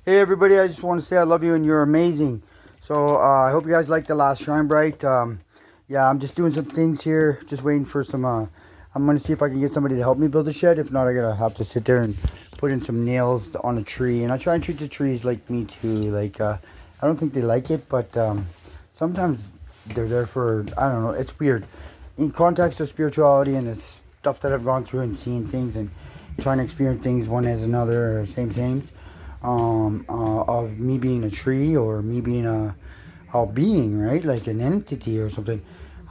Hey everybody, I just want to say I love you and you're amazing. So I hope you guys liked the last Shine Bright. Yeah, I'm just doing some things here, just waiting for some. I'm gonna see if I can get somebody to help me build a shed. If not, I gotta have to sit there and put in some nails on a tree. And I try and treat the trees like me too. Like I don't think they like it, but sometimes they're there for, I don't know. It's weird in context of spirituality and the stuff that I've gone through and seeing things and trying to experience things one as another or same. Of me being a tree or me being a being, right? Like an entity or something.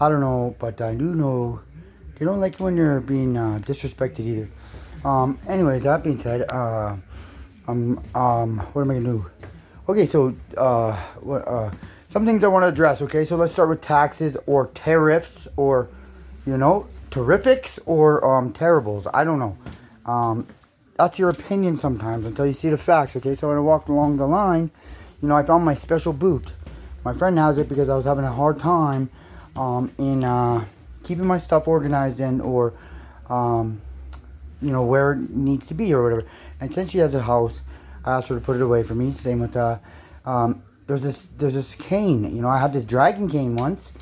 I don't know, but I do know they don't like it when you're being disrespected either. Anyway, that being said, what am I gonna do? Okay, so some things I want to address. Okay, so let's start with taxes or tariffs or terrifics or terribles. I don't know. That's your opinion sometimes until you see the facts, okay? So when I walked along the line, I found my special boot. My friend has it because I was having a hard time in keeping my stuff organized or where it needs to be or whatever. And since she has a house, I asked her to put it away for me. Same with there's this cane. I had this dragon cane once,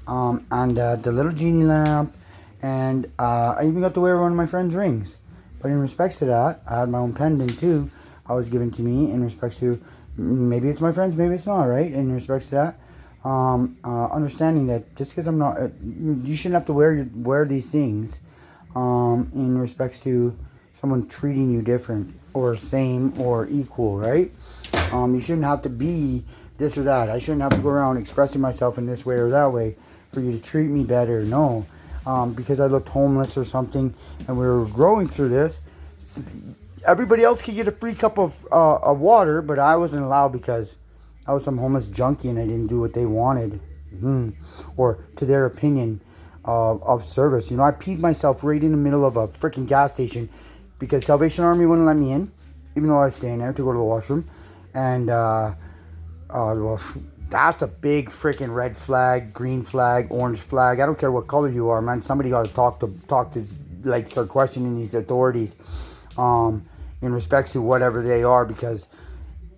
and the little genie lamp, and I even got to wear one of my friend's rings. But in respects to that, I had my own pendant too. I was given to me in respects to maybe it's my friends, maybe it's not, right? In respects to that, understanding that just because I'm not, you shouldn't have to wear these things. In respects to someone treating you different or same or equal, right? You shouldn't have to be this or that. I shouldn't have to go around expressing myself in this way or that way for you to treat me better. No. Because I looked homeless or something and we were growing through this. Everybody else could get a free cup of water, but I wasn't allowed because I was some homeless junkie and I didn't do what they wanted. Or to their opinion of service. I peed myself right in the middle of a freaking gas station because Salvation Army wouldn't let me in, even though I was staying there to go to the washroom. And, well, that's a big freaking red flag, green flag, orange flag. I don't care what color you are, man. Somebody got to talk to, like, start questioning these authorities, in respects to whatever they are, because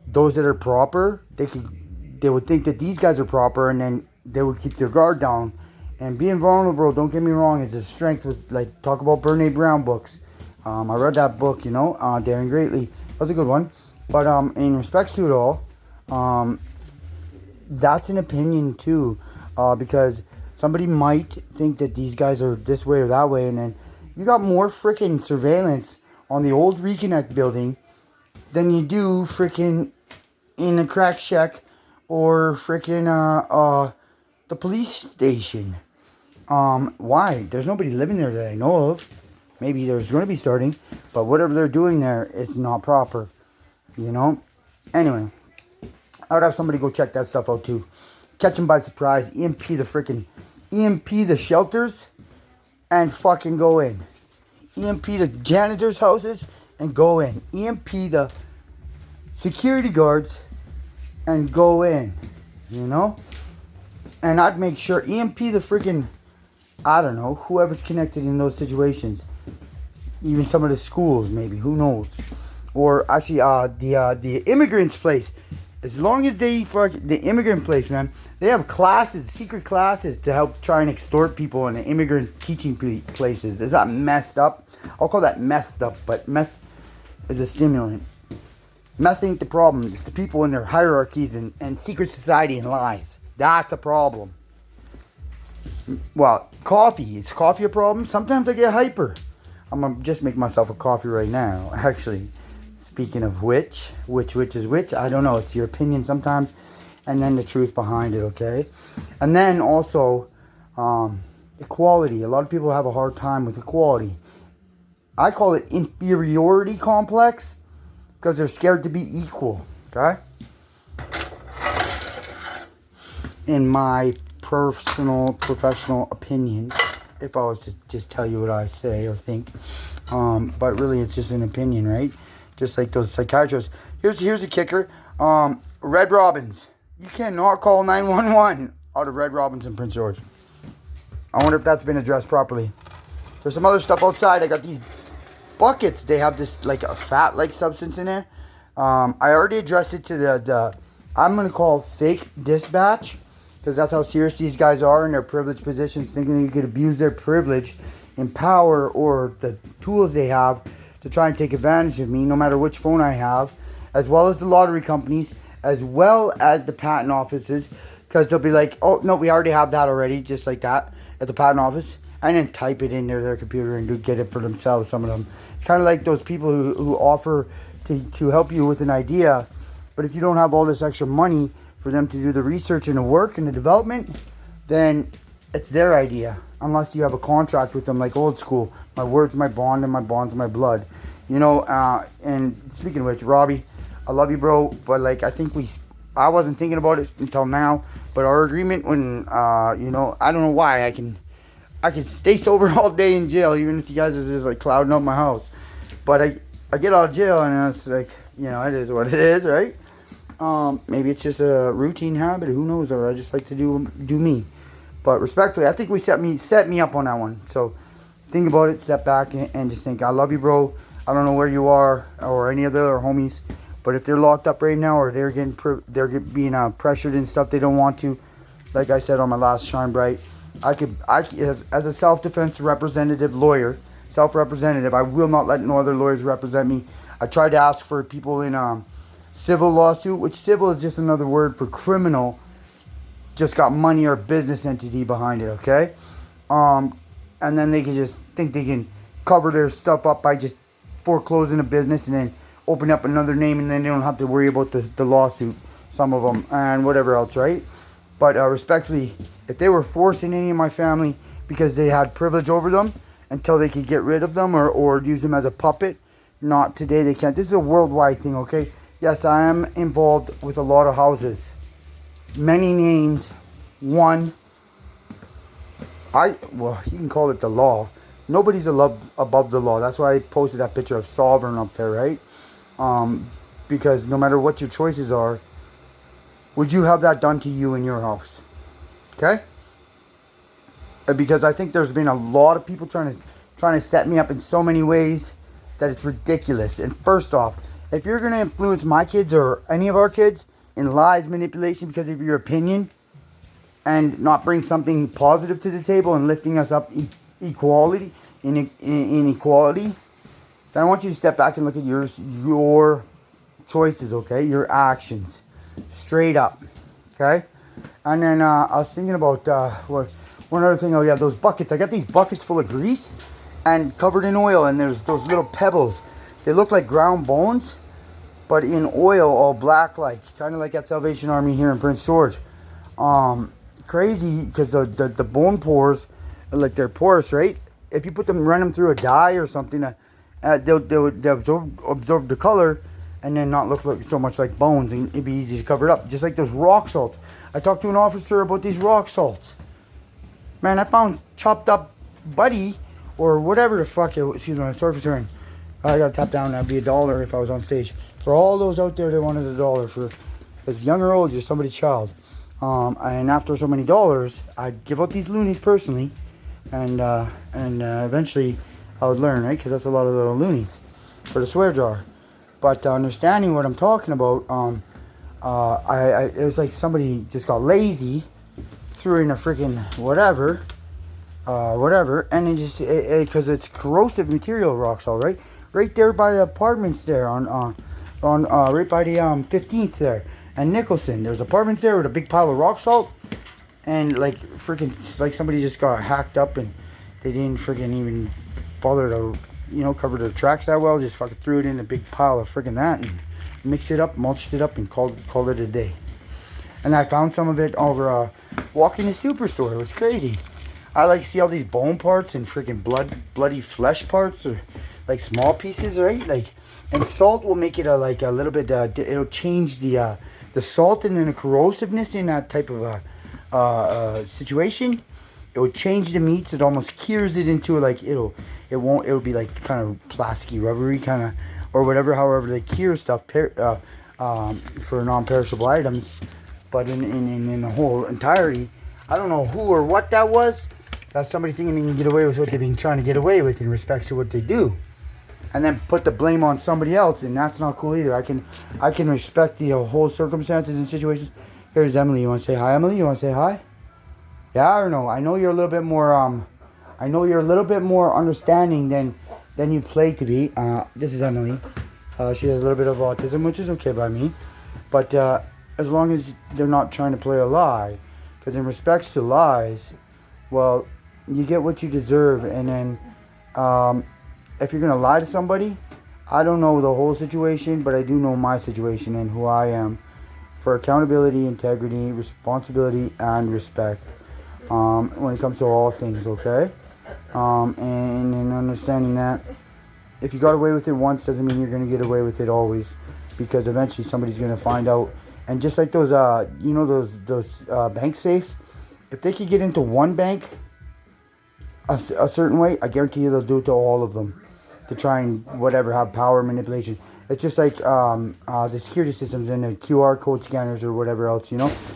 those that are proper, they would think that these guys are proper, and then they would keep their guard down. And being vulnerable, don't get me wrong, is a strength. With, like, talk about Brene Brown books. I read that book, Daring Greatly. That was a good one. But in respects to it all, that's an opinion too, because somebody might think that these guys are this way or that way, and then you got more freaking surveillance on the old Reconnect building than you do freaking in a crack shack or freaking the police station. Why? There's nobody living there that I know of. Maybe there's going to be starting, but whatever they're doing there, it's not proper. Anyway. I would have somebody go check that stuff out too. Catch them by surprise. EMP the shelters and fucking go in. EMP the janitors' houses and go in. EMP the security guards and go in. And I'd make sure EMP the freaking, I don't know, whoever's connected in those situations. Even some of the schools maybe, who knows. Or actually the immigrants' place. As long as they the immigrant place, man, they have classes, secret classes to help try and extort people in the immigrant teaching places. Is that messed up? I'll call that methed up, but meth is a stimulant. Meth ain't the problem. It's the people in their hierarchies and secret society and lies. That's a problem. Well, coffee. Is coffee a problem? Sometimes I get hyper. I'm going to just make myself a coffee right now, actually. Speaking of which is which, I don't know. It's your opinion sometimes, and then the truth behind it, okay? And then also, equality. A lot of people have a hard time with equality. I call it inferiority complex, because they're scared to be equal, okay? In my personal, professional opinion, if I was to just tell you what I say or think. But really, it's just an opinion, right? Just like those psychiatrists. Here's a kicker. Red Robins. You cannot call 911 out of Red Robins in Prince George. I wonder if that's been addressed properly. There's some other stuff outside. I got these buckets. They have this like a fat like substance in there. I already addressed it to the I'm going to call fake dispatch, because that's how serious these guys are in their privileged positions, thinking you could abuse their privilege and power or the tools they have to try and take advantage of me, no matter which phone I have, as well as the lottery companies, as well as the patent offices, because they'll be like, oh, no, we already have that already, just like that, at the patent office, and then type it into their computer and get it for themselves, some of them. It's kind of like those people who offer to help you with an idea, but if you don't have all this extra money for them to do the research and the work and the development, then it's their idea. Unless you have a contract with them like old school. My word's my bond and my bond's my blood. You know, and speaking of which, Robbie, I love you, bro, but like I wasn't thinking about it until now, but our agreement when, you know, I don't know why I can stay sober all day in jail, even if you guys are just like clouding up my house. But I get out of jail and it's like, you know, it is what it is, right? Maybe it's just a routine habit, who knows, or I just like to do me. But respectfully, I think we set me up on that one. So think about it, step back, and just think, I love you, bro. I don't know where you are or any of the other homies, but if they're locked up right now or they're being pressured and stuff they don't want to, like I said on my last Shine Bright, I as a self-defense representative lawyer, self-representative, I will not let no other lawyers represent me. I tried to ask for people in civil lawsuit, which civil is just another word for criminal, just got money or business entity behind it, okay? And then they can just think they can cover their stuff up by just foreclosing a business and then open up another name, and then they don't have to worry about the lawsuit, some of them, and whatever else, right? But respectfully, if they were forcing any of my family because they had privilege over them until they could get rid of them or use them as a puppet, not today, they can't. This is a worldwide thing, okay? Yes, I am involved with a lot of houses. Many names. One, well, you can call it the law. Nobody's above the law. That's why I posted that picture of Sovereign up there, right? Because no matter what your choices are, would you have that done to you in your house? Okay? Because I think there's been a lot of people trying to set me up in so many ways that it's ridiculous. And first off, if you're going to influence my kids or any of our kids in lies, manipulation because of your opinion, and not bring something positive to the table and lifting us up inequality, then I want you to step back and look at your choices, okay? Your actions. Straight up, okay? And then I was thinking about one other thing. Oh yeah, those buckets. I got these buckets full of grease and covered in oil, and there's those little pebbles. They look like ground bones, but in oil, all black, like kind of like at Salvation Army here in Prince George. Crazy, because the bone pores, like they're porous, right? If you run them through a dye or something, they'll absorb the color and then not look so much like bones, and it'd be easy to cover it up. Just like those rock salts. I talked to an officer about these rock salts. Man, I found chopped up buddy or whatever the fuck it was. Excuse me, I'm sorry for swearing. I gotta tap down. That'd be $1 if I was on stage. For all those out there that wanted $1 for, as young or old, you're somebody's child. And after so many dollars, I'd give out these loonies personally, and eventually I would learn, right? Because that's a lot of little loonies for the swear jar. But understanding what I'm talking about, it was like somebody just got lazy, threw in a freaking whatever, and it just because it's corrosive material, rock salt, right? Right there by the apartments there on right by the 15th there. And Nicholson, there's apartments there with a big pile of rock salt, and like freaking, like somebody just got hacked up and they didn't freaking even bother to, cover their tracks that well. Just fucking threw it in a big pile of freaking that and mixed it up, mulched it up, and called it a day. And I found some of it over walking the superstore. It was crazy. I like see all these bone parts and freaking bloody flesh parts, or like small pieces, right? Like, and salt will make it a little bit. It'll change the salt and then the corrosiveness in that type of situation. It will change the meats. It almost cures it into it'll be like kind of plasticky, rubbery kind of, or whatever. However they cure stuff for non-perishable items. But in the whole entirety, I don't know who or what that was. That's somebody thinking they can get away with what they've been trying to get away with in respects to what they do. and then put the blame on somebody else, and that's not cool either. I can respect the whole circumstances and situations. Here's Emily. You want to say hi, Emily? You want to say hi? Yeah or no? I know you're a little bit more I know you're a little bit more understanding than you play to be. This is Emily. She has a little bit of autism, which is okay by me. But as long as they're not trying to play a lie, because in respects to lies, well, you get what you deserve. And then if you're going to lie to somebody, I don't know the whole situation, but I do know my situation and who I am for accountability, integrity, responsibility, and respect when it comes to all things, okay? And in understanding that, if you got away with it once doesn't mean you're going to get away with it always, because eventually somebody's going to find out. And just like those, those bank safes, if they could get into one bank a certain way, I guarantee you they'll do it to all of them to try and whatever, have power manipulation. It's just like the security systems and the QR code scanners or whatever else,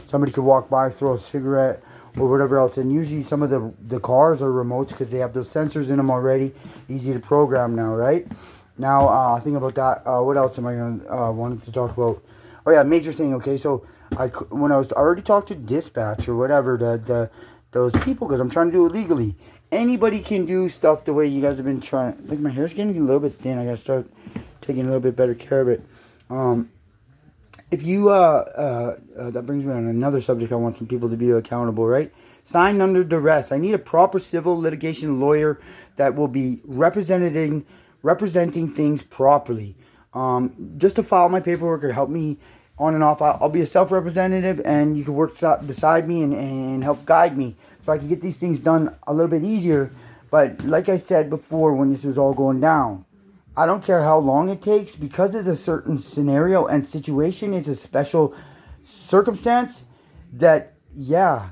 Somebody could walk by, throw a cigarette or whatever else. And usually some of the cars are remotes because they have those sensors in them already. Easy to program now, right? Now, think about that. What else am I going to wanted to talk about? Oh, yeah, major thing, okay? So, I already talked to dispatch or whatever, those people, because I'm trying to do it legally. Anybody can do stuff the way you guys have been trying. Like, my hair's getting a little bit thin. I got to start taking a little bit better care of it. If you, that brings me on another subject I want some people to be accountable, right? Signed under duress. I need a proper civil litigation lawyer that will be representing things properly. Just to file my paperwork or help me on and off. I'll be a self-representative, and you can work beside me and help guide me so I can get these things done a little bit easier. But like I said before, when this was all going down, I don't care how long it takes, because it's a certain scenario and situation, is a special circumstance that, yeah,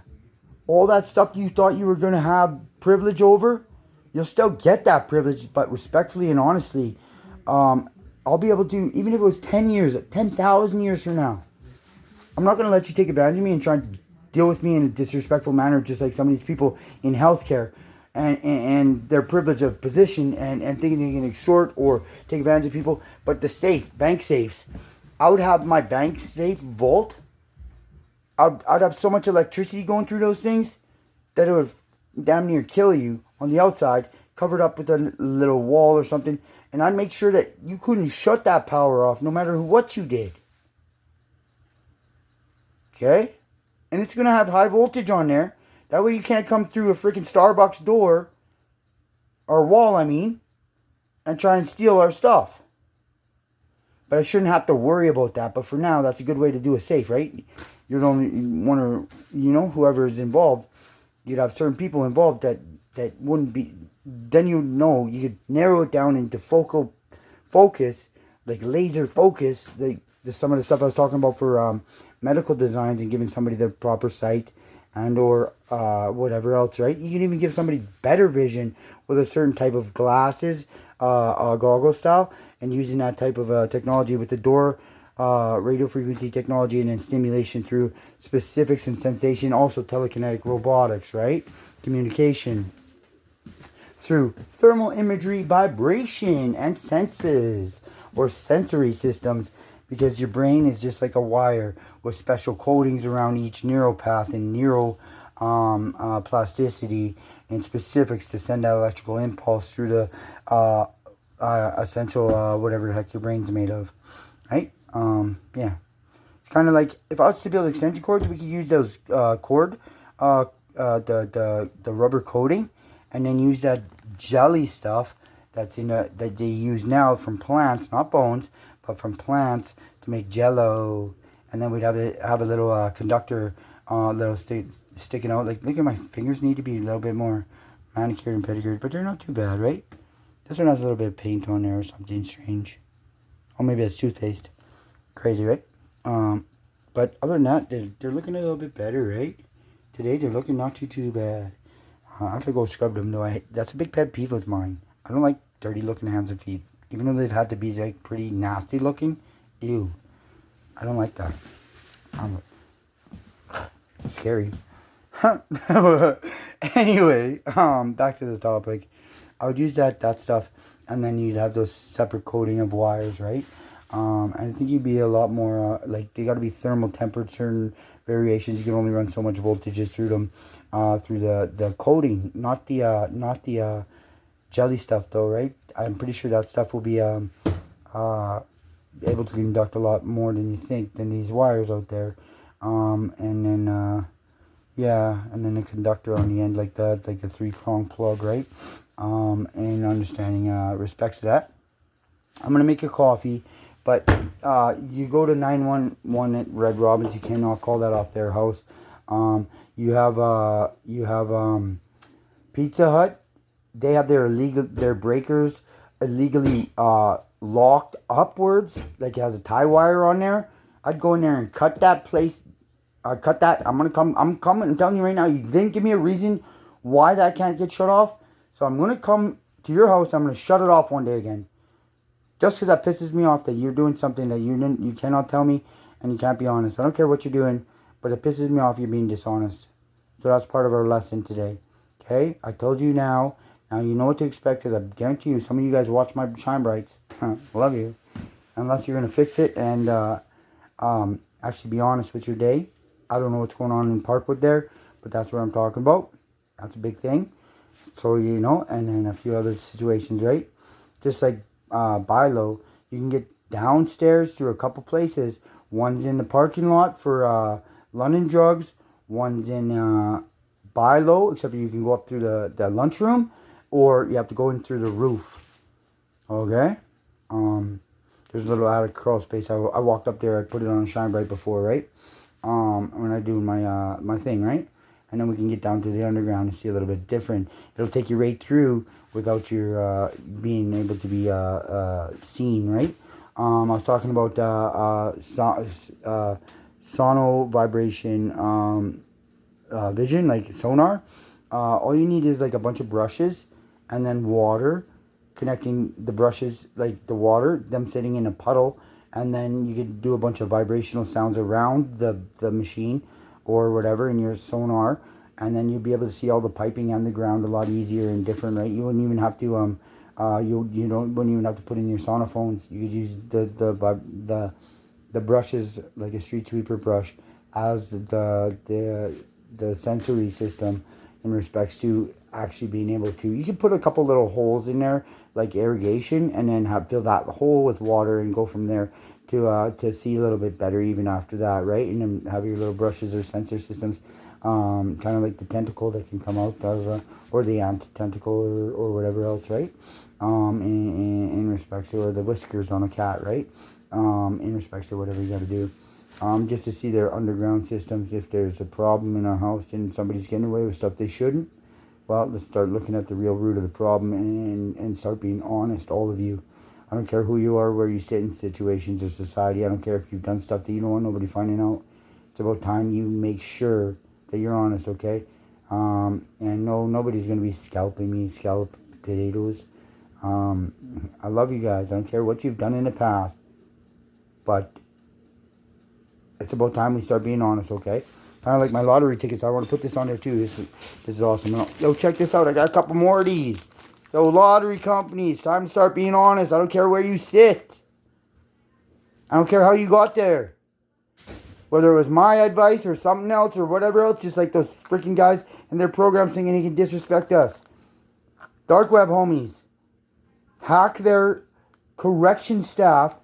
all that stuff you thought you were going to have privilege over, you'll still get that privilege, but respectfully and honestly, I'll be able to, even if it was 10 years, 10,000 years from now, I'm not going to let you take advantage of me and try and deal with me in a disrespectful manner, just like some of these people in healthcare and their privilege of position and thinking they can extort or take advantage of people. But the bank safes, I would have my bank safe vault. I'd have so much electricity going through those things that it would damn near kill you on the outside, covered up with a little wall or something. And I'd make sure that you couldn't shut that power off no matter what you did. Okay? And it's going to have high voltage on there. That way you can't come through a freaking Starbucks door, or wall, and try and steal our stuff. But I shouldn't have to worry about that. But for now, that's a good way to do a safe, right? You're the only one, or, whoever is involved. You'd have certain people involved that wouldn't be. Then you could narrow it down into focus, like laser focus, like some of the stuff I was talking about for medical designs and giving somebody the proper sight and or whatever else, right? You can even give somebody better vision with a certain type of glasses, goggle style, and using that type of technology with the door radio frequency technology and then stimulation through specifics and sensation, also telekinetic robotics, right? Communication through thermal imagery, vibration, and senses or sensory systems, because your brain is just like a wire with special coatings around each neural path and neural plasticity and specifics to send that electrical impulse through the essential whatever the heck your brain's made of, right? Yeah, it's kind of like if I was to build extension cords, we could use those the rubber coating, and then use that jelly stuff that's that they use now from plants, not bones, but from plants to make jello. And then we'd have a little conductor, little sticking out. Like, look at my fingers, need to be a little bit more manicured and pedicured, but they're not too bad, right? This one has a little bit of paint on there or something strange. Or maybe it's toothpaste. Crazy, right? But other than that, they're looking a little bit better, right? Today they're looking not too bad. I have to go scrub them though. That's a big pet peeve of mine. I don't like dirty looking hands and feet, even though they've had to be like pretty nasty looking. Ew, I don't like that. It's scary. Anyway, back to the topic. I would use that stuff and then you'd have those separate coating of wires, right? And I think you'd be a lot more, like, they got to be thermal tempered, certain variations. You can only run so much voltages through them, through the coating, not the jelly stuff though, right? I'm pretty sure that stuff will be able to conduct a lot more than you think, than these wires out there. And then yeah, and then the conductor on the end like that, it's like a 3-prong plug, right? And understanding respects to that. I'm gonna make a coffee, but you go to 911 at Red Robin's, you cannot call that off their house. You have Pizza Hut. They have their breakers illegally locked upwards, like it has a tie wire on there. I'd go in there and cut that place. Cut that. I'm coming. I'm telling you right now. You didn't give me a reason why that can't get shut off. So I'm gonna come to your house. I'm gonna shut it off one day again. Just because that pisses me off that you're doing something that you cannot tell me and you can't be honest. I don't care what you're doing, but it pisses me off you're being dishonest. So that's part of our lesson today. Okay? I told you now. Now you know what to expect, because I guarantee you some of you guys watch my Shine Brights. Love you. Unless you're gonna fix it and actually be honest with your day. I don't know what's going on in Parkwood there, but that's what I'm talking about. That's a big thing. So, you know, and then a few other situations, right? Just like Bilo, you can get downstairs through a couple places. One's in the parking lot for London Drugs. One's in Bilo, except for you can go up through the lunchroom, or you have to go in through the roof. Okay? There's a little attic crawl space. I walked up there. I put it on Shine Bright before, right? When I do my thing, right? And then we can get down to the underground and see a little bit different. It'll take you right through without your being able to be seen, right? I was talking about sono vibration vision, like sonar. All you need is like a bunch of brushes and then water, connecting the brushes, like the water, them sitting in a puddle. And then you could do a bunch of vibrational sounds around the machine or whatever in your sonar. And then you'll be able to see all the piping on the ground a lot easier and different, right? You wouldn't even have to wouldn't even have to put in your sonophones. You could use the brushes, like a street sweeper brush, as the sensory system in respects to actually being able to. You can put a couple little holes in there, like irrigation, and then fill that hole with water and go from there to see a little bit better even after that, right? And then have your little brushes or sensor systems, kind of like the tentacle that can come out of, or the ant tentacle or whatever else, right? In respects to, or the whiskers on a cat, right? In respects to whatever you got to do. Just to see their underground systems. If there's a problem in our house and somebody's getting away with stuff they shouldn't, well, let's start looking at the real root of the problem and start being honest, all of you. I don't care who you are, where you sit in situations or society. I don't care if you've done stuff that you don't want nobody finding out. It's about time you make sure that you're honest, okay? And no, nobody's going to be scalping me, scallop potatoes. I love you guys. I don't care what you've done in the past. But it's about time we start being honest, okay? Kind of like my lottery tickets. I want to put this on there too. This is awesome. Yo, check this out. I got a couple more of these. Yo, lottery companies, time to start being honest. I don't care where you sit. I don't care how you got there. Whether it was my advice or something else or whatever else, just like those freaking guys in their program singing he can disrespect us. Dark web homies. Hack their correction staff.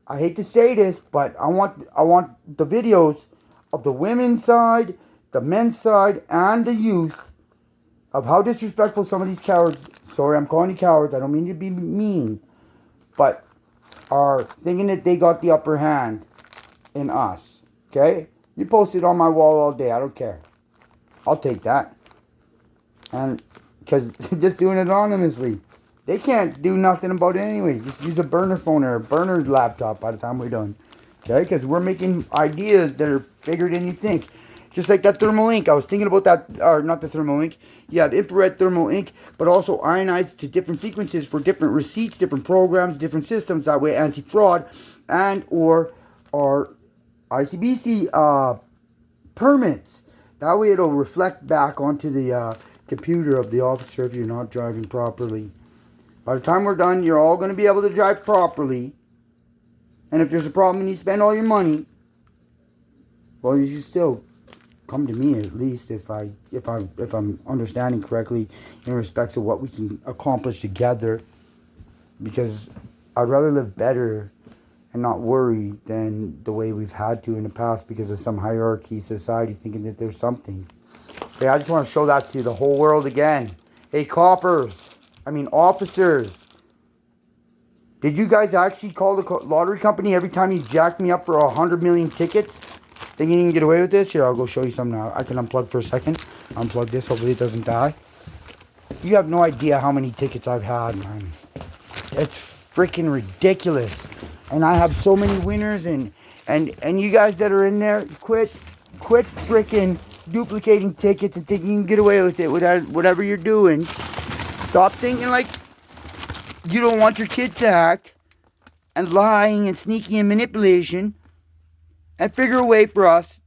I hate to say this, but I want the videos of the women's side, the men's side, and the youth of how disrespectful some of these cowards, sorry, I'm calling you cowards, I don't mean to be mean, but are thinking that they got the upper hand in us, okay? You post it on my wall all day, I don't care. I'll take that. And, because just doing it anonymously, they can't do nothing about it anyway. Just use a burner phone or a burner laptop by the time we're done. Okay? Because we're making ideas that are bigger than you think. Just like that thermal ink. I was thinking about that, or not the thermal ink. Yeah, the infrared thermal ink, but also ionized to different sequences for different receipts, different programs, different systems. That way anti-fraud and or ICBC permits. That way it'll reflect back onto the computer of the officer if you're not driving properly. By the time we're done, you're all going to be able to drive properly. And if there's a problem and you spend all your money, well, you still come to me at least if I'm understanding correctly in respects of what we can accomplish together. Because I'd rather live better and not worry than the way we've had to in the past because of some hierarchy society thinking that there's something. Okay, I just want to show that to the whole world again. Hey, officers. Did you guys actually call the lottery company every time you jacked me up for 100 million tickets? Thinking you can get away with this? Here, I'll go show you some now. I can unplug for a second. Unplug this, hopefully it doesn't die. You have no idea how many tickets I've had, man. It's freaking ridiculous. And I have so many winners, and you guys that are in there, quit freaking duplicating tickets and thinking you can get away with it without whatever you're doing. Stop thinking like you don't want your kids to act, and lying and sneaking and manipulation, and figure a way for us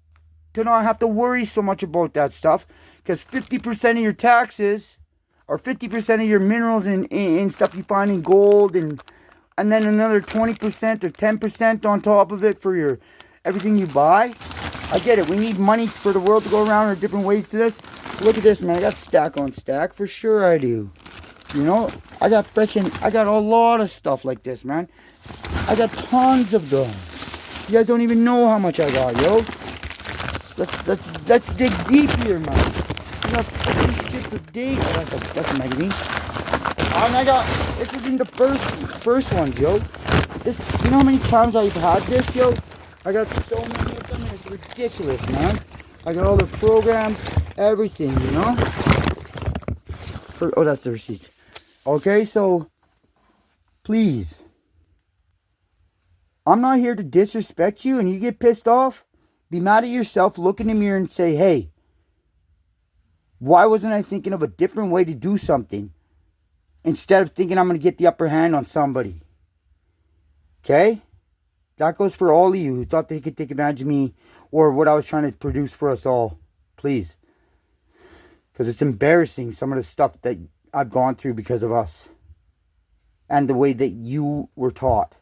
to not have to worry so much about that stuff, because 50% of your taxes, or 50% of your minerals and stuff you find in gold, and then another 20% or 10% on top of it for your everything you buy. I get it. We need money for the world to go around, or different ways to this. Look at this, man. I got stack on stack. For sure I do. You know? I got a lot of stuff like this, man. I got tons of them. You guys don't even know how much I got, yo. Let's dig deep here, man. You got fucking shit for days. Oh, that's a magazine. And I got, this isn't the first ones, yo. This, you know how many times I've had this, yo? I got so many of them, and it's ridiculous, man. I got all the programs, everything, you know? Oh, that's the receipt. Okay, so, please. I'm not here to disrespect you, and you get pissed off. Be mad at yourself, look in the mirror and say, hey, why wasn't I thinking of a different way to do something? Instead of thinking I'm going to get the upper hand on somebody. Okay? That goes for all of you who thought they could take advantage of me or what I was trying to produce for us all. Please. Because it's embarrassing, some of the stuff that I've gone through because of us. And the way that you were taught.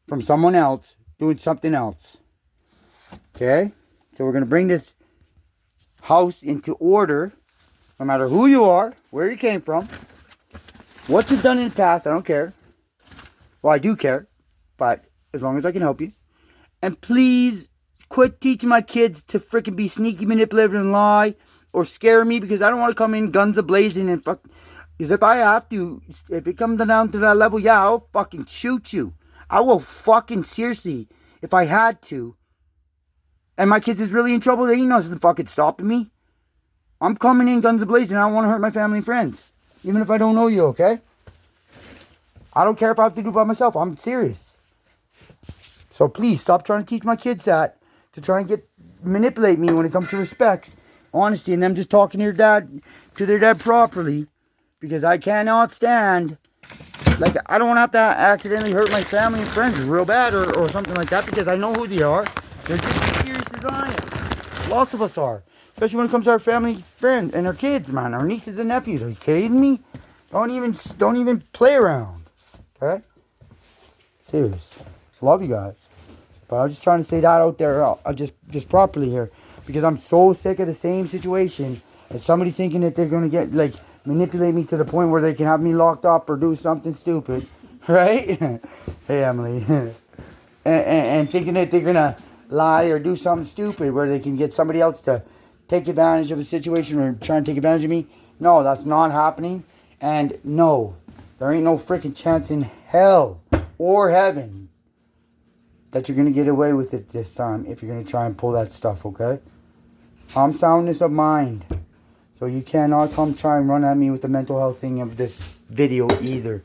From someone else doing something else. Okay? So we're going to bring this house into order. No matter who you are, where you came from. What you've done in the past, I don't care. Well, I do care. But as long as I can help you. And please quit teaching my kids to freaking be sneaky, manipulative, and lie. Or scare me, because I don't want to come in guns a-blazing and fuck. Because if I have to, if it comes down to that level, yeah, I'll fucking shoot you. I will fucking, seriously, if I had to. And my kids is really in trouble, they ain't nothing fucking stopping me. I'm coming in guns a-blazing. I don't want to hurt my family and friends. Even if I don't know you, okay? I don't care if I have to do it by myself. I'm serious. So please, stop trying to teach my kids that. To try and manipulate me when it comes to respects, honesty, and them just talking to their dad properly. Because I cannot stand, like, I don't want to have to accidentally hurt my family and friends real bad or something like that, because I know who they are. They're just as serious as I am. Lots of us are. Especially when it comes to our family, friends, and our kids, man. Our nieces and nephews. Are you kidding me? Don't even play around. Okay? Serious. Love you guys. But I'm just trying to say that out there, just properly here. Because I'm so sick of the same situation. And somebody thinking that they're going to get, like, manipulate me to the point where they can have me locked up or do something stupid. Right? Hey, Emily. and thinking that they're going to lie or do something stupid where they can get somebody else to take advantage of a situation or try and take advantage of me. No, that's not happening. And no, there ain't no freaking chance in hell or heaven that you're going to get away with it this time if you're going to try and pull that stuff, okay? I'm soundness of mind. So you cannot come try and run at me with the mental health thing of this video either.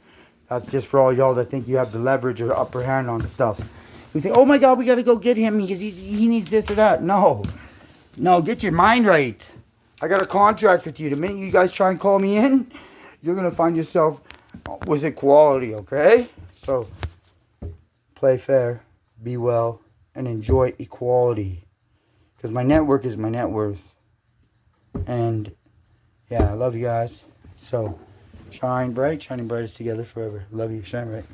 That's just for all y'all that think you have the leverage or upper hand on stuff. You think, oh my God, we got to go get him because he needs this or that. No. No, get your mind right. I got a contract with you. The minute you guys try and call me in, you're going to find yourself with equality, okay? So, play fair, be well, and enjoy equality. Because my network is my net worth. And, yeah, I love you guys. So, Shine bright, shining brightest together forever. Love you. Shine bright.